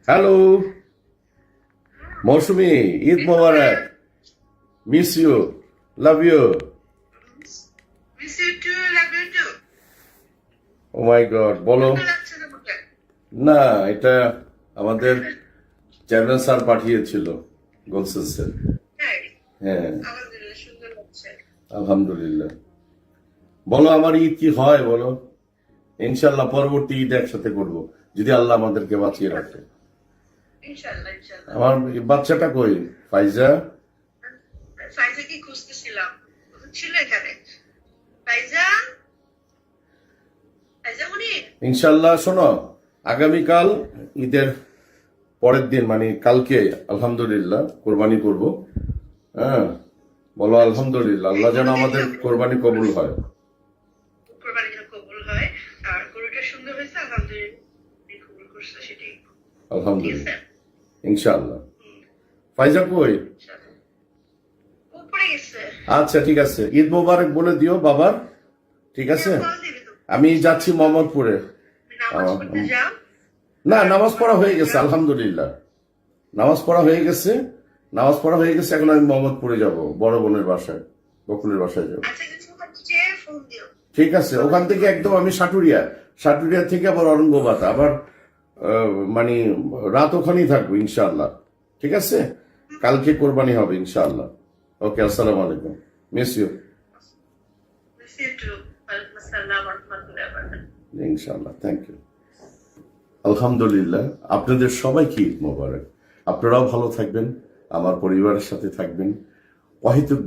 Hello Mousumi, Eid Mubarak. Miss you, love you. Miss you too, love you too. Oh my god, বলো। ভালো লাগছে তোমাকে? না, এটা আমাদের চেয়ারম্যান স্যার পাঠিয়েছিল গোলসেন্সের। তাই? হ্যাঁ, আলহামদুলিল্লাহ, সুন্দর লাগছে। আলহামদুলিল্লাহ। বলো আমার ঈদ কি হয় বলো। ইনশাল্লাহ পরবর্তী ঈদ একসাথে করব, যদি আল্লাহ আমাদেরকে বাঁচিয়ে রাখে। ইনশাআল্লাহ, ইনশাআল্লাহ। আমার বাচ্চাটা কই? ফাইজা? ফাইজা কি খুঁজতেছিলাম, ছিল এখানে। ফাইজা, ফাইজা উনি ইনশাল্লাহ শোনো, আগামীকাল ঈদের পরের দিন মানে কালকে আলহামদুলিল্লাহ কোরবানি করব। হ্যাঁ, বলো আলহামদুলিল্লাহ, আল্লাহ যেন আমাদের কোরবানি কবুল হয়। কোরবানি যেন কবুল হয়, আর গরুটা সুন্দর হয়েছে, আলহামদুলিল্লাহ। উনি কবুল করছে, সেটাই। ঠিক আলহামদুলিল্লাহ, আছে? ইনশাআল্লাহ। ফাইজা কই? ইনশাআল্লাহ। উপরে গেছে। আচ্ছা ঠিক আছে, ঈদ মোবারক বলে দিও বাবার। ঠিক আছে, কল দিবি তো। আমি যাচ্ছি মোহাম্মদপুরে। নামাজ পড়তে যাও। না, নামাজ পড়া হয়ে গেছে আলহামদুলিল্লাহ। নামাজ পড়া হয়ে গেছে, নামাজ পড়া হয়ে গেছে। এখন আমি মোহাম্মদপুরে যাব, বড় বোনের বাসায়, বকুলের বাসায় যাব। আচ্ছা, কিছু যেয়ে ফোন দিও। ঠিক আছে, ওখান থেকে একদম আমি সাটুরিয়া, সাটুরিয়া থেকে আবার অরঙ্গবাদ, আবার মানে রাত ওখানেই থাকবো ইনশাআল্লাহ। ঠিক আছে, কালকে কোরবানি হবে ইনশাআল্লাহ। ওকে, আসসালামু আলাইকুম, miss you. Miss you too. ওয়ালাইকুম আসসালাম ওয়া রাহমাতুল্লাহি ওয়া বারাকাতুহু। ইনশাআল্লাহ, থ্যাংক ইউ। আলহামদুলিল্লাহ, আপনাদের সবাইকে ঈদ মোবারক। আপনারাও ভালো থাকবেন, আমার পরিবারের সাথে থাকবেন। অহেতুক